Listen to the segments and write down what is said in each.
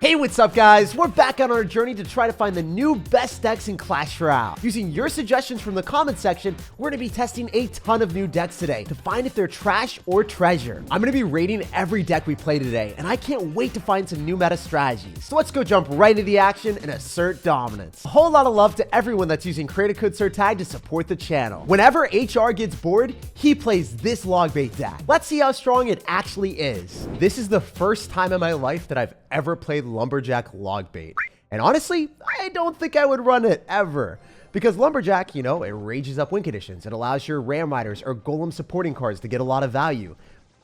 Hey, what's up guys? We're back on our journey to try to find the new best decks in Clash Royale. Using your suggestions from the comment section, we're going to be testing a ton of new decks today to find if they're trash or treasure. I'm going to be rating every deck we play today, and I can't wait to find some new meta strategies. So let's go jump right into the action and assert dominance. A whole lot of love to everyone that's using creator code SirTag to support the channel. Whenever HR gets bored, he plays this log bait deck. Let's see how strong it actually is. This is the first time in my life that I've ever played Lumberjack log bait. And honestly, I don't think I would run it ever. Because Lumberjack, you know, it rages up win conditions. It allows your Ram Riders or Golem supporting cards to get a lot of value.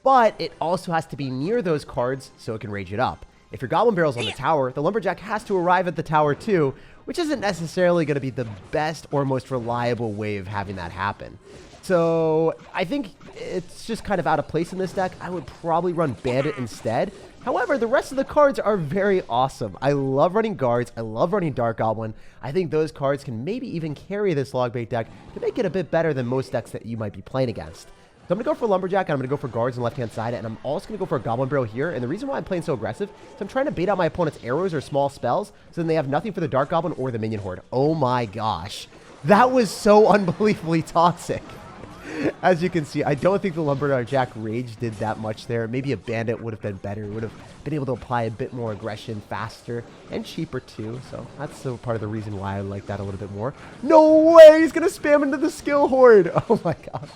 But it also has to be near those cards so it can rage it up. If your Goblin Barrel's on the tower, the Lumberjack has to arrive at the tower too, which isn't necessarily going to be the best or most reliable way of having that happen. So I think it's just kind of out of place in this deck. I would probably run Bandit instead. However, the rest of the cards are very awesome. I love running guards. I love running Dark Goblin. I think those cards can maybe even carry this log bait deck to make it a bit better than most decks that you might be playing against. So I'm going to go for Lumberjack, and I'm going to go for guards on the left-hand side, and I'm also going to go for a Goblin Barrel here. And the reason why I'm playing so aggressive is I'm trying to bait out my opponent's arrows or small spells, so then they have nothing for the Dark Goblin or the Minion Horde. Oh my gosh. That was so unbelievably toxic. As you can see, I don't think the Lumberjack rage did that much there. Maybe a Bandit would have been better. Would have been able to apply a bit more aggression faster and cheaper too. So that's the part of the reason why I like that a little bit more. No way! He's going to spam into the skill horde. Oh my gosh.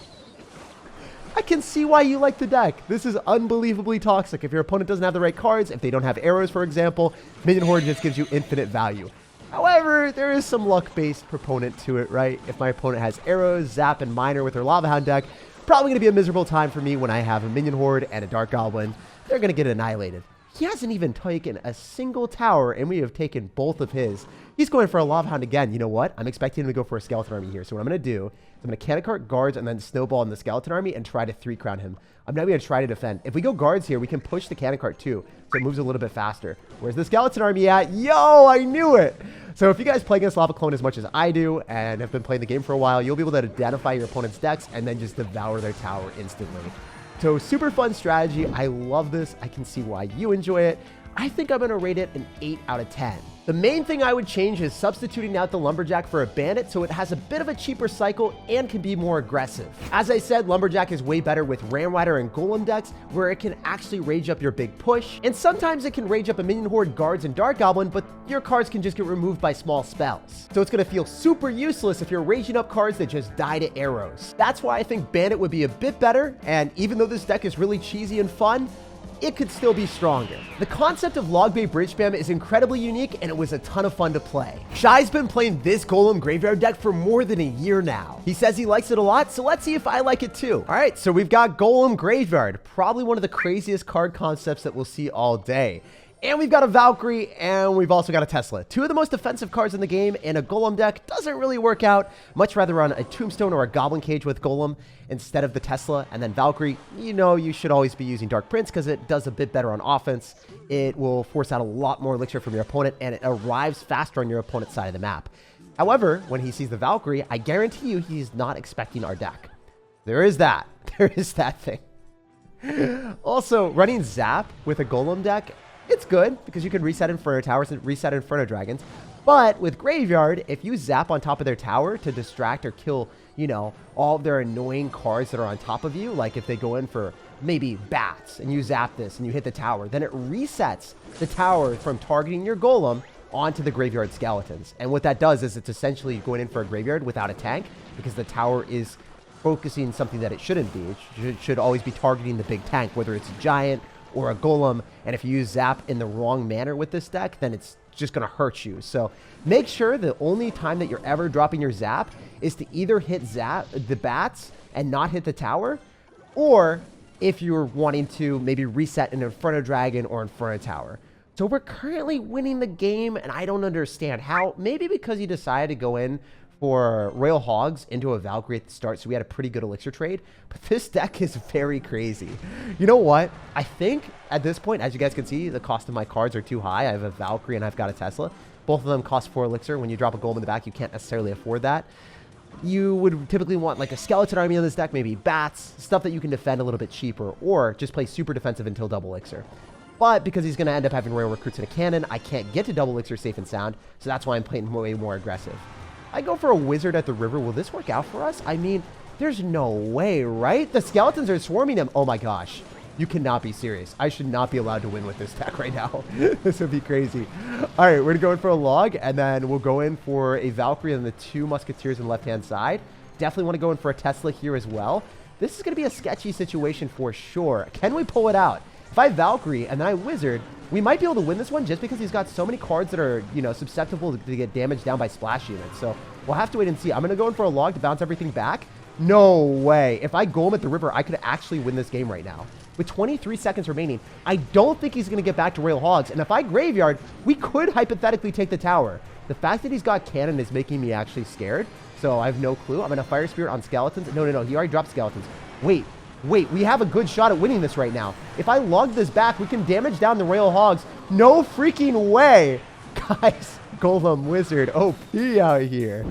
I can see why you like the deck. This is unbelievably toxic. If your opponent doesn't have the right cards, if they don't have arrows, for example, Minion Horde just gives you infinite value. However, there is some luck-based proponent to it, right? If my opponent has arrows, zap, and miner with their Lava Hound deck, probably going to be a miserable time for me when I have a Minion Horde and a Dark Goblin. They're going to get annihilated. He hasn't even taken a single tower, and we have taken both of his. He's going for a Lava Hound again. You know what? I'm expecting him to go for a Skeleton Army here. So what I'm going to do is I'm going to Cannon Cart guards and then snowball in the Skeleton Army and try to 3-crown him. I'm not going to try to defend. If we go guards here, we can push the Cannon Cart too, so it moves a little bit faster. Where's the Skeleton Army at? Yo, I knew it! So if you guys play against Lava Clone as much as I do and have been playing the game for a while, you'll be able to identify your opponent's decks and then just devour their tower instantly. So super fun strategy. I love this. I can see why you enjoy it. I think I'm going to rate it an 8 out of 10. The main thing I would change is substituting out the Lumberjack for a Bandit so it has a bit of a cheaper cycle and can be more aggressive. As I said, Lumberjack is way better with Ram Rider and Golem decks where it can actually rage up your big push, and sometimes it can rage up a Minion Horde, guards, and Dark Goblin, but your cards can just get removed by small spells. So it's going to feel super useless if you're raging up cards that just die to arrows. That's why I think Bandit would be a bit better, and even though this deck is really cheesy and fun, it could still be stronger. The concept of log bait bridge spam is incredibly unique, and it was a ton of fun to play. Shy's been playing this Golem graveyard deck for more than a year now. He says he likes it a lot, so let's see if I like it too. All right, so we've got Golem graveyard, probably one of the craziest card concepts that we'll see all day. And we've got a Valkyrie, and we've also got a Tesla. Two of the most defensive cards in the game, and a Golem deck doesn't really work out. Much rather run a Tombstone or a Goblin Cage with Golem instead of the Tesla. And then Valkyrie, you know, you should always be using Dark Prince because it does a bit better on offense. It will force out a lot more elixir from your opponent, and it arrives faster on your opponent's side of the map. However, when he sees the Valkyrie, I guarantee you he's not expecting our deck. There is that. There is that thing. Also, running Zap with a Golem deck, it's good because you can reset Inferno Towers and reset Inferno Dragons. But with Graveyard, if you zap on top of their tower to distract or kill, you know, all of their annoying cards that are on top of you, like if they go in for maybe bats and you zap this and you hit the tower, then it resets the tower from targeting your Golem onto the Graveyard Skeletons. And what that does is it's essentially going in for a Graveyard without a tank because the tower is focusing something that it shouldn't be. It should always be targeting the big tank, whether it's a Giant or a Golem, and if you use Zap in the wrong manner with this deck, then it's just going to hurt you. So make sure the only time that you're ever dropping your Zap is to either hit the bats and not hit the tower, or if you're wanting to maybe reset an Inferno Dragon or Inferno Tower. So we're currently winning the game, and I don't understand how. Maybe because he decided to go in for Royal Hogs into a Valkyrie at the start, so we had a pretty good elixir trade. But this deck is very crazy. You know what? I think at this point, as you guys can see, the cost of my cards are too high. I have a Valkyrie and I've got a Tesla. Both of them cost 4 elixir. When you drop a Golem in the back, you can't necessarily afford that. You would typically want like a Skeleton Army on this deck, maybe bats, stuff that you can defend a little bit cheaper, or just play super defensive until double elixir. But because he's going to end up having Royal Recruits and a cannon, I can't get to double elixir safe and sound. So that's why I'm playing way more aggressive. I go for a wizard at the river. Will this work out for us? I mean, there's no way, right? The skeletons are swarming him. Oh my gosh. You cannot be serious. I should not be allowed to win with this deck right now. This would be crazy. All right, we're going to go in for a log, and then we'll go in for a Valkyrie and the 2 Musketeers on the left-hand side. Definitely want to go in for a Tesla here as well. This is going to be a sketchy situation for sure. Can we pull it out? If I Valkyrie and then I Wizard, we might be able to win this one just because he's got so many cards that are, you know, susceptible to get damaged down by splash units. So we'll have to wait and see. I'm going to go in for a log to bounce everything back. No way. If I Golem at the river, I could actually win this game right now. With 23 seconds remaining, I don't think he's going to get back to Royal Hogs. And if I Graveyard, we could hypothetically take the tower. The fact that he's got cannon is making me actually scared. So I have no clue. I'm going to Fire Spirit on Skeletons. No. He already dropped Skeletons. Wait. We have a good shot at winning this right now. If I lug this back, we can damage down the Royal Hogs. No freaking way. Guys, Golem Wizard OP out here.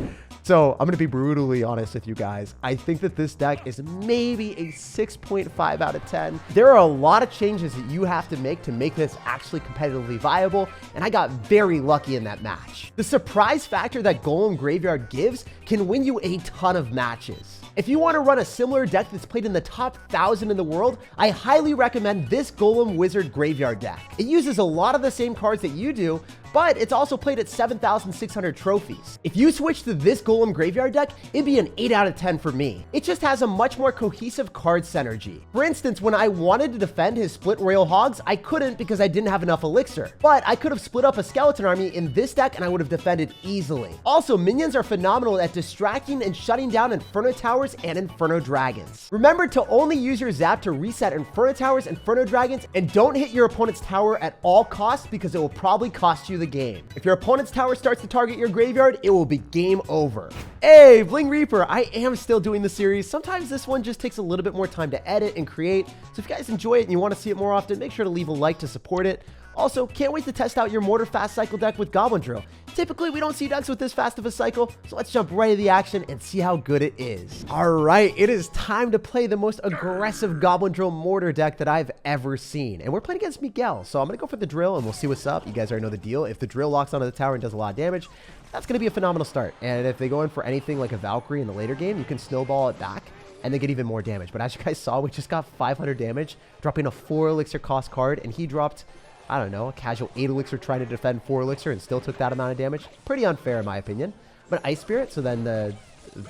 So I'm going to be brutally honest with you guys. I think that this deck is maybe a 6.5 out of 10. There are a lot of changes that you have to make this actually competitively viable, and I got very lucky in that match. The surprise factor that Golem Graveyard gives can win you a ton of matches. If you want to run a similar deck that's played in the top 1,000 in the world, I highly recommend this Golem Wizard Graveyard deck. It uses a lot of the same cards that you do, but it's also played at 7,600 trophies. If you switch to this Golem Graveyard deck, it'd be an 8 out of 10 for me. It just has a much more cohesive card synergy. For instance, when I wanted to defend his split Royal Hogs, I couldn't because I didn't have enough elixir. But I could have split up a skeleton army in this deck and I would have defended easily. Also, minions are phenomenal at distracting and shutting down Inferno Towers and Inferno Dragons. Remember to only use your zap to reset Inferno Towers, Inferno Dragons, and don't hit your opponent's tower at all costs because it will probably cost you the game. If your opponent's tower starts to target your graveyard, it will be game over. Hey, Bling Reaper, I am still doing the series. Sometimes this one just takes a little bit more time to edit and create. So if you guys enjoy it and you want to see it more often, make sure to leave a like to support it. Also, can't wait to test out your Mortar fast cycle deck with Goblin Drill. Typically, we don't see decks with this fast of a cycle, so let's jump right into the action and see how good it is. All right, it is time to play the most aggressive Goblin Drill Mortar deck that I've ever seen. And we're playing against Miguel, so I'm going to go for the Drill and we'll see what's up. You guys already know the deal. If the Drill locks onto the tower and does a lot of damage, that's going to be a phenomenal start. And if they go in for anything like a Valkyrie in the later game, you can snowball it back and they get even more damage. But as you guys saw, we just got 500 damage, dropping a 4 elixir cost card, and he dropped, I don't know, a casual 8 elixir trying to defend 4 elixir and still took that amount of damage. Pretty unfair in my opinion. But Ice Spirit, so then the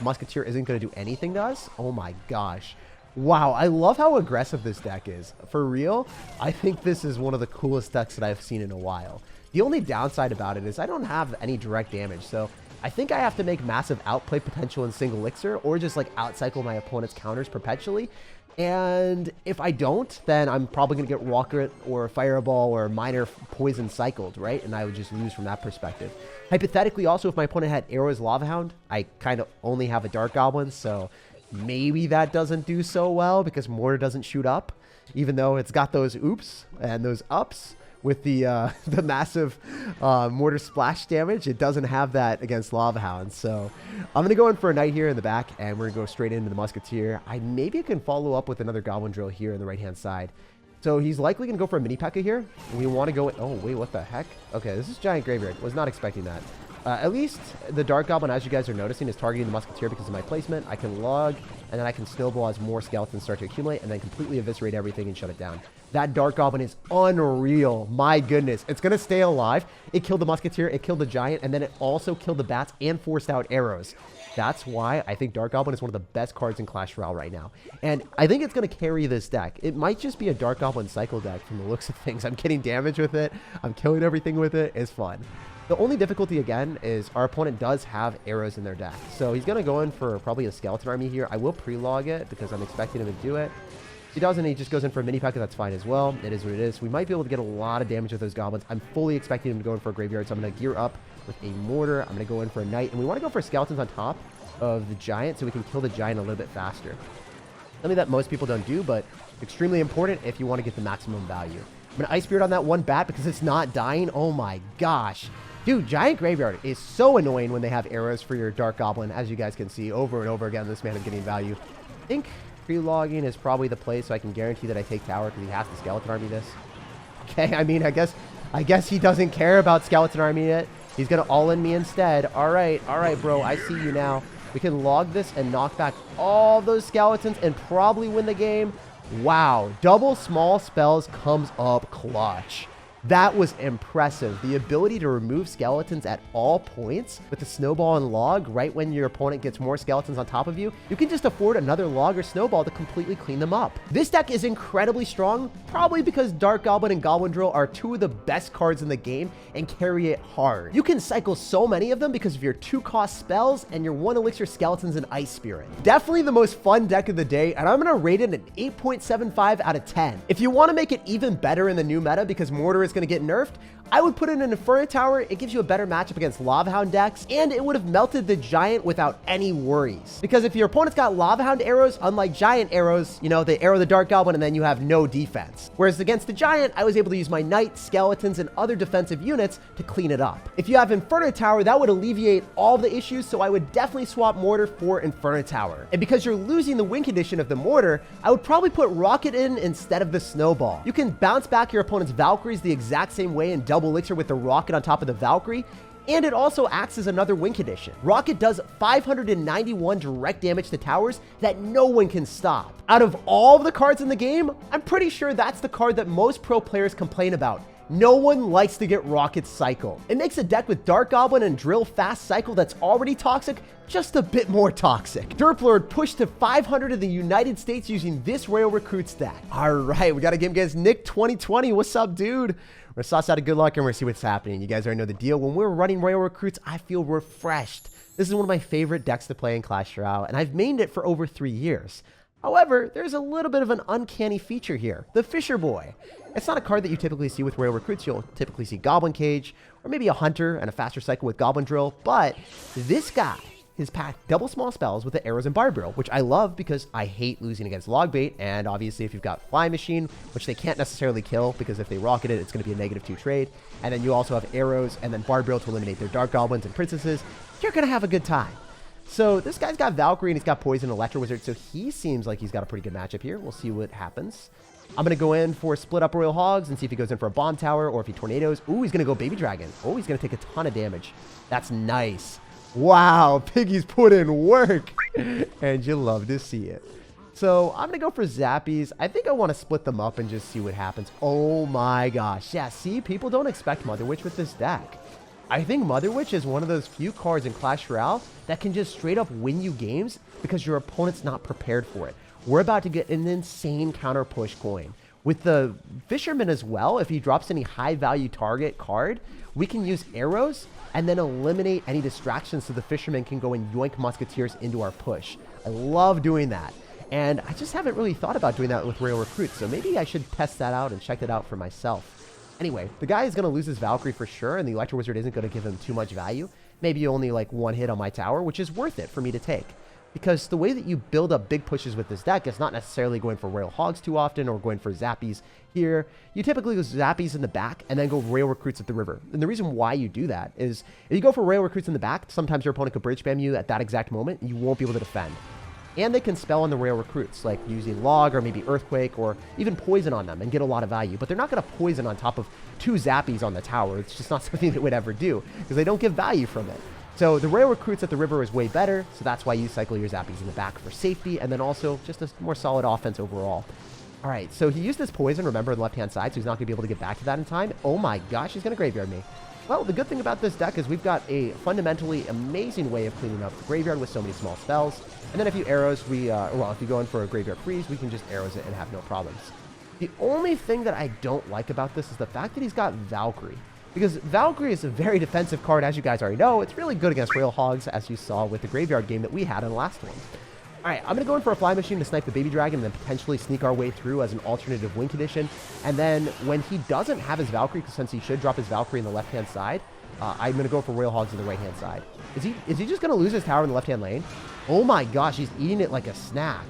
Musketeer isn't going to do anything to us. Oh my gosh. Wow, I love how aggressive this deck is. For real, I think this is one of the coolest decks that I've seen in a while. The only downside about it is I don't have any direct damage, so I think I have to make massive outplay potential in single elixir or just like outcycle my opponent's counters perpetually. And if I don't, then I'm probably going to get Rocket or Fireball or Minor Poison cycled, right? And I would just lose from that perspective. Hypothetically, also, if my opponent had Arrows Lava Hound, I kind of only have a Dark Goblin, so maybe that doesn't do so well because Mortar doesn't shoot up, even though it's got those oops and those ups. With the massive Mortar splash damage, it doesn't have that against Lava Hounds. So I'm going to go in for a Knight here in the back, and we're going to go straight into the Musketeer. Maybe can follow up with another Goblin Drill here on the right-hand side. So he's likely going to go for a Mini P.E.K.K.A here. We want to go in. Oh, wait, what the heck? Okay, this is Giant Graveyard. Was not expecting that. At least the Dark Goblin, as you guys are noticing, is targeting the Musketeer because of my placement. I can log, and then I can snowball as more skeletons start to accumulate, and then completely eviscerate everything and shut it down. That Dark Goblin is unreal. My goodness. It's going to stay alive. It killed the Musketeer, it killed the Giant, and then it also killed the bats and forced out arrows. That's why I think Dark Goblin is one of the best cards in Clash Royale right now. And I think it's going to carry this deck. It might just be a Dark Goblin cycle deck from the looks of things. I'm getting damage with it. I'm killing everything with it. It's fun. The only difficulty, again, is our opponent does have arrows in their deck. So he's going to go in for probably a skeleton army here. I will pre-log it because I'm expecting him to do it. He doesn't. He just goes in for a mini P.E.K.K.A. That's fine as well. It is what it is. We might be able to get a lot of damage with those goblins. I'm fully expecting him to go in for a graveyard, so I'm going to gear up with a mortar. I'm going to go in for a knight. And we want to go for skeletons on top of the giant so we can kill the giant a little bit faster. Something that most people don't do, but extremely important if you want to get the maximum value. I'm going to Ice Spirit on that one bat because it's not dying. Oh my gosh. Dude, Giant Graveyard is so annoying when they have arrows for your Dark Goblin. As you guys can see, over and over again, this man is getting value. I think pre-logging is probably the play, so I can guarantee that I take tower because he has to skeleton army this. Okay, I mean, I guess he doesn't care about skeleton army yet. He's gonna all-in me instead. All right, bro, I see you now. We can log this and knock back all those skeletons and probably win the game. Wow, double small spells comes up clutch. That was impressive. The ability to remove skeletons at all points with the snowball and log right when your opponent gets more skeletons on top of you, you can just afford another log or snowball to completely clean them up. This deck is incredibly strong, probably because Dark Goblin and Goblin Drill are two of the best cards in the game and carry it hard. You can cycle so many of them because of your 2-cost spells and your 1 elixir skeletons and Ice Spirit. Definitely the most fun deck of the day, and I'm gonna rate it an 8.75 out of 10. If you want to make it even better in the new meta because Mortar is going to get nerfed, I would put it in Inferno Tower. It gives you a better matchup against Lava Hound decks, and it would have melted the Giant without any worries. Because if your opponent's got Lava Hound arrows, unlike Giant arrows, you know, they arrow the Dark Goblin and then you have no defense. Whereas against the Giant, I was able to use my Knight, Skeletons, and other defensive units to clean it up. If you have Inferno Tower, that would alleviate all the issues, so I would definitely swap Mortar for Inferno Tower. And because you're losing the win condition of the Mortar, I would probably put Rocket in instead of the Snowball. You can bounce back your opponent's Valkyries the exact same way and double elixir with the Rocket on top of the Valkyrie, and it also acts as another win condition. Rocket does 591 direct damage to towers that no one can stop. Out of all of the cards in the game, I'm pretty sure that's the card that most pro players complain about. No one likes to get Rocket cycled. It makes a deck with Dark Goblin and Drill fast cycle that's already toxic just a bit more toxic. Derp Lord pushed to 500 in the United States using this Royal Recruit stack. All right, we got a game against Nick 2020. What's up, dude? We're gonna sauce out a good luck and we're gonna see what's happening. You guys already know the deal. When we're running Royal Recruits, I feel refreshed. This is one of my favorite decks to play in Clash Royale, and I've mained it for over 3 years. However, there's a little bit of an uncanny feature here, the Fisher Boy. It's not a card that you typically see with Royal Recruits. You'll typically see Goblin Cage, or maybe a Hunter and a faster cycle with Goblin Drill, but this guy has packed double small spells with the arrows and barb barrel, which I love because I hate losing against log bait. And obviously if you've got Fly Machine, which they can't necessarily kill because if they rocket it, it's going to be a -2 trade. And then you also have arrows and then barb barrel to eliminate their dark goblins and princesses. You're going to have a good time. So this guy's got Valkyrie and he's got Poison Electro Wizard. So he seems like he's got a pretty good matchup here. We'll see what happens. I'm going to go in for split up Royal Hogs and see if he goes in for a Bomb Tower or if he tornadoes. Ooh, he's going to go Baby Dragon. Oh, he's going to take a ton of damage. That's nice. Wow, Piggy's put in work, and you love to see it. So I'm going to go for Zappies. I think I want to split them up and just see what happens. Oh my gosh. Yeah, see, people don't expect Mother Witch with this deck. I think Mother Witch is one of those few cards in Clash Royale that can just straight up win you games because your opponent's not prepared for it. We're about to get an insane counter push coin. With the Fisherman as well, if he drops any high value target card, we can use arrows and then eliminate any distractions so the Fisherman can go and yoink Musketeers into our push. I love doing that. And I just haven't really thought about doing that with Royal Recruits, so maybe I should test that out and check that out for myself. Anyway, the guy is going to lose his Valkyrie for sure, and the Electro Wizard isn't going to give him too much value. Maybe only like 1 hit on my tower, which is worth it for me to take. Because the way that you build up big pushes with this deck is not necessarily going for Royal Hogs too often or going for Zappies here. You typically go Zappies in the back and then go Royal Recruits at the river. And the reason why you do that is if you go for Royal Recruits in the back, sometimes your opponent could bridge spam you at that exact moment and you won't be able to defend. And they can spell on the Royal Recruits, like using Log or maybe Earthquake or even Poison on them and get a lot of value. But they're not going to Poison on top of 2 Zappies on the tower. It's just not something they would ever do because they don't get value from it. So the Royal Recruits at the river is way better, so that's why you cycle your Zappies in the back for safety, and then also just a more solid offense overall. All right, so he used this Poison, remember, on the left-hand side, so he's not going to be able to get back to that in time. Oh my gosh, he's going to Graveyard me. Well, the good thing about this deck is we've got a fundamentally amazing way of cleaning up the Graveyard with so many small spells. And then a few arrows, well, if you go in for a Graveyard Freeze, we can just arrows it and have no problems. The only thing that I don't like about this is the fact that he's got Valkyrie. Because Valkyrie is a very defensive card, as you guys already know. It's really good against Royal Hogs, as you saw with the Graveyard game that we had in the last one. All right, I'm going to go in for a Fly Machine to snipe the Baby Dragon and then potentially sneak our way through as an alternative win condition. And then when he doesn't have his Valkyrie, because since he should drop his Valkyrie in the left-hand side, I'm going to go for Royal Hogs on the right-hand side. Is he just going to lose his tower in the left-hand lane? Oh my gosh, he's eating it like a snack.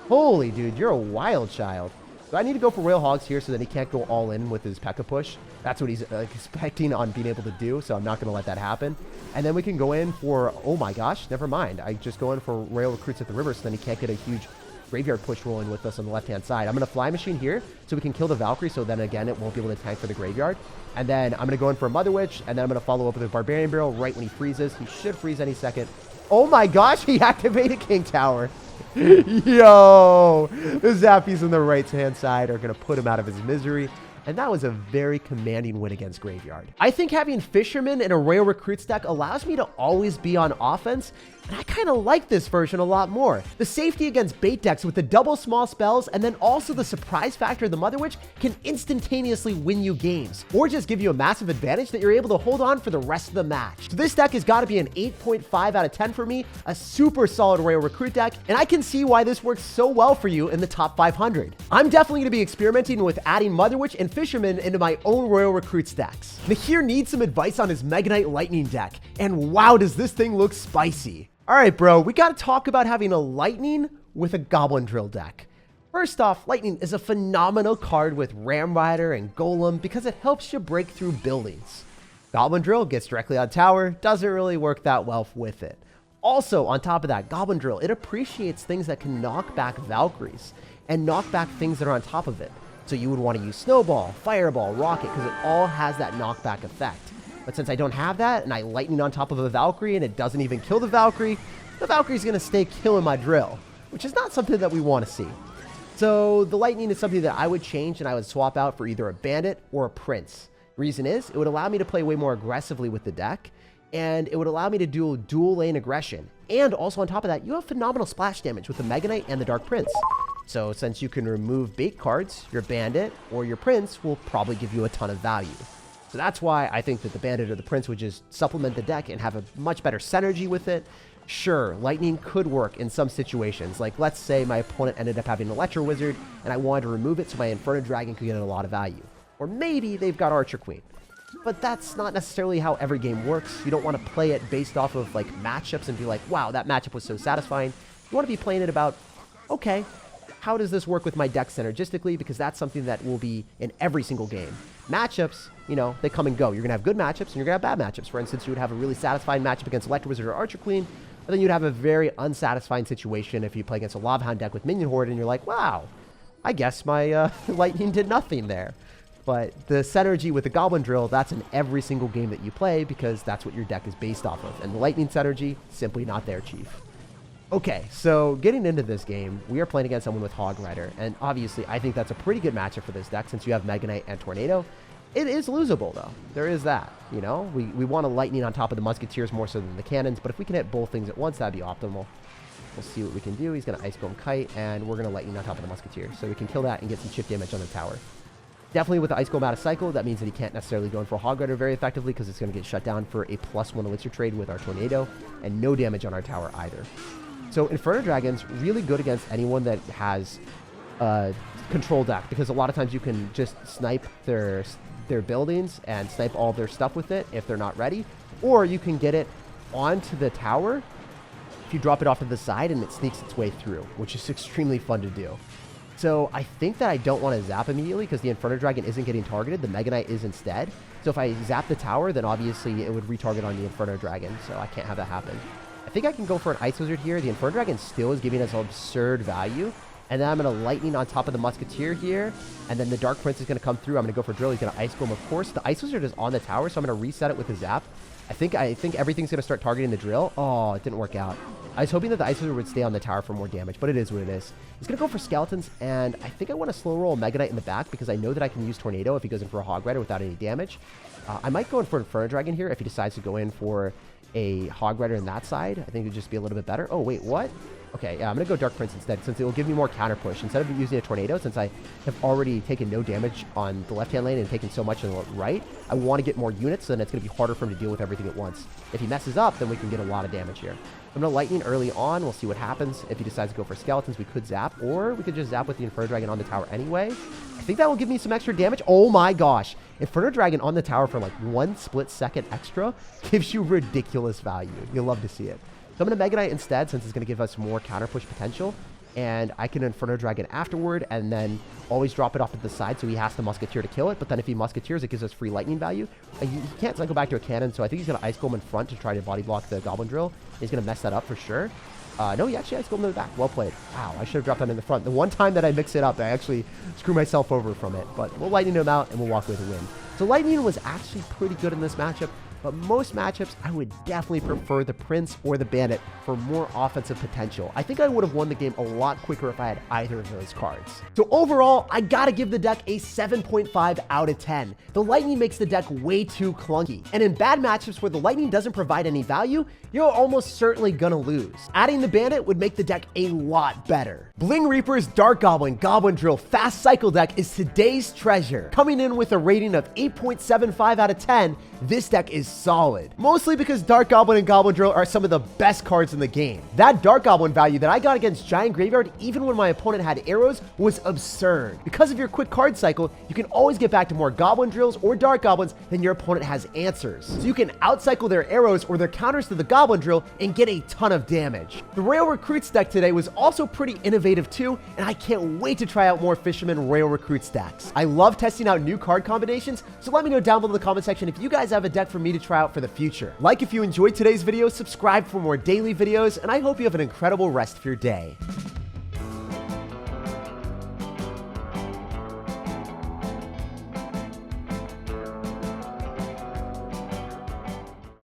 Holy dude, you're a wild child. So I need to go for Royal Hogs here so that he can't go all in with his P.E.K.K.A. push. That's what he's expecting on being able to do, so I'm not going to let that happen. And then we can go in for, oh my gosh, never mind. I just go in for Royal Recruits at the river so then he can't get a huge graveyard push rolling with us on the left-hand side. I'm going to fly machine here so we can kill the Valkyrie, so then again, it won't be able to tank for the graveyard. And then I'm going to go in for a Mother Witch, and then I'm going to follow up with a Barbarian Barrel right when he freezes. He should freeze any second. Oh my gosh, he activated King Tower. Yo, the Zappies on the right-hand side are going to put him out of his misery. And that was a very commanding win against Graveyard. I think having Fisherman in a Royal Recruits deck allows me to always be on offense, and I kind of like this version a lot more. The safety against bait decks with the double small spells, and then also the surprise factor of the Mother Witch can instantaneously win you games, or just give you a massive advantage that you're able to hold on for the rest of the match. So this deck has got to be an 8.5 out of 10 for me, a super solid Royal Recruit deck, and I can see why this works so well for you in the top 500. I'm definitely going to be experimenting with adding Mother Witch and Fisherman into my own Royal Recruits decks. Nahir needs some advice on his Mega Knight Lightning deck, and wow, does this thing look spicy. All right, bro, we got to talk about having a Lightning with a Goblin Drill deck. First off, Lightning is a phenomenal card with Ram Rider and Golem because it helps you break through buildings. Goblin Drill gets directly on tower, doesn't really work that well with it. Also, on top of that, Goblin Drill, it appreciates things that can knock back Valkyries and knock back things that are on top of it. So you would want to use Snowball, Fireball, Rocket, because it all has that knockback effect. But since I don't have that, and I Lightning on top of a Valkyrie, and it doesn't even kill the Valkyrie's going to stay killing my drill, which is not something that we want to see. So the Lightning is something that I would change, and I would swap out for either a Bandit or a Prince. Reason is, it would allow me to play way more aggressively with the deck, and it would allow me to do dual lane aggression. And also on top of that, you have phenomenal splash damage with the Mega Knight and the Dark Prince. So since you can remove bait cards, your Bandit or your Prince will probably give you a ton of value. So that's why I think that the Bandit or the Prince would just supplement the deck and have a much better synergy with it. Sure, Lightning could work in some situations. Like, let's say my opponent ended up having an Electro Wizard, and I wanted to remove it so my Inferno Dragon could get a lot of value. Or maybe they've got Archer Queen. But that's not necessarily how every game works. You don't want to play it based off of, like, matchups and be like, wow, that matchup was so satisfying. You want to be playing it about, okay, how does this work with my deck synergistically? Because that's something that will be in every single game. Matchups, you know, they come and go. You're going to have good matchups and you're going to have bad matchups. For instance, you would have a really satisfying matchup against Electro Wizard or Archer Queen, but then you'd have a very unsatisfying situation if you play against a Lava Hound deck with Minion Horde and you're like, wow, I guess my Lightning did nothing there. But the synergy with the Goblin Drill, that's in every single game that you play because that's what your deck is based off of. And the Lightning synergy, simply not there, Chief. Okay, so getting into this game, we are playing against someone with Hog Rider, and obviously I think that's a pretty good matchup for this deck since you have Mega Knight and Tornado. It is losable though, there is that, you know? We want a Lightning on top of the Musketeers more so than the Cannons, but if we can hit both things at once, that'd be optimal. We'll see what we can do. He's going to Ice Golem Kite, and we're going to Lightning on top of the Musketeers, so we can kill that and get some chip damage on the tower. Definitely with the Ice Golem out of cycle, that means that he can't necessarily go in for a Hog Rider very effectively because it's going to get shut down for a +1 Elixir trade with our Tornado, and no damage on our tower either. So Inferno Dragon's really good against anyone that has a control deck because a lot of times you can just snipe their buildings and snipe all their stuff with it if they're not ready, or you can get it onto the tower if you drop it off to the side and it sneaks its way through, which is extremely fun to do. So I think that I don't want to zap immediately because the Inferno Dragon isn't getting targeted. The Mega Knight is instead. So if I zap the tower, then obviously it would retarget on the Inferno Dragon, so I can't have that happen. I think I can go for an Ice Wizard here. The Inferno Dragon still is giving us absurd value. And then I'm going to Lightning on top of the Musketeer here. And then the Dark Prince is going to come through. I'm going to go for Drill. He's going to Ice Golem, of course. The Ice Wizard is on the tower, so I'm going to reset it with the Zap. I think everything's going to start targeting the Drill. Oh, it didn't work out. I was hoping that the Ice Wizard would stay on the tower for more damage, but it is what it is. He's going to go for Skeletons, and I think I want to slow roll Mega Knight in the back because I know that I can use Tornado if he goes in for a Hog Rider without any damage. I might go in for Inferno Dragon here if he decides to go in for a Hog Rider in that side. I think it would just be a little bit better. Oh, wait, what? Okay, yeah, I'm going to go Dark Prince instead since it will give me more counter push. Instead of using a Tornado, since I have already taken no damage on the left-hand lane and taken so much on the right, I want to get more units, so then it's going to be harder for him to deal with everything at once. If he messes up, then we can get a lot of damage here. I'm going to Lightning early on. We'll see what happens. If he decides to go for Skeletons, we could zap, or we could just zap with the Inferno Dragon on the tower anyway. I think that will give me some extra damage. Oh my gosh. Inferno Dragon on the tower for like 1 split second extra gives you ridiculous value. You'll love to see it. So I'm going to Mega Knight instead since it's going to give us more counter push potential. And I can Inferno Dragon afterward and then always drop it off to the side so he has to Musketeer to kill it. But then if he Musketeers, it gives us free Lightning value. He can't cycle back to a Cannon, so I think he's going to Ice Golem in front to try to body block the Goblin Drill. He's going to mess that up for sure. No, he actually has Golem in the back. Well played. Wow, I should have dropped that in the front. The one time that I mix it up, I actually screw myself over from it. But we'll lightning him out, and we'll walk away with a win. So lightning was actually pretty good in this matchup. But most matchups, I would definitely prefer the Prince or the Bandit for more offensive potential. I think I would have won the game a lot quicker if I had either of those cards. So overall, I gotta give the deck a 7.5 out of 10. The Lightning makes the deck way too clunky. And in bad matchups where the Lightning doesn't provide any value, you're almost certainly gonna lose. Adding the Bandit would make the deck a lot better. Bling Reaper's Dark Goblin, Goblin Drill, Fast Cycle deck is today's treasure. Coming in with a rating of 8.75 out of 10, this deck is solid. Mostly because Dark Goblin and Goblin Drill are some of the best cards in the game. That Dark Goblin value that I got against Giant Graveyard, even when my opponent had arrows, was absurd. Because of your quick card cycle, you can always get back to more Goblin Drills or Dark Goblins than your opponent has answers. So you can outcycle their arrows or their counters to the Goblin Drill and get a ton of damage. The Royal Recruits deck today was also pretty innovative too, and I can't wait to try out more Fisherman Royal Recruit stacks. I love testing out new card combinations, so let me know down below in the comment section if you guys have a deck for me to try out for the future. Like if you enjoyed today's video, subscribe for more daily videos, and I hope you have an incredible rest of your day.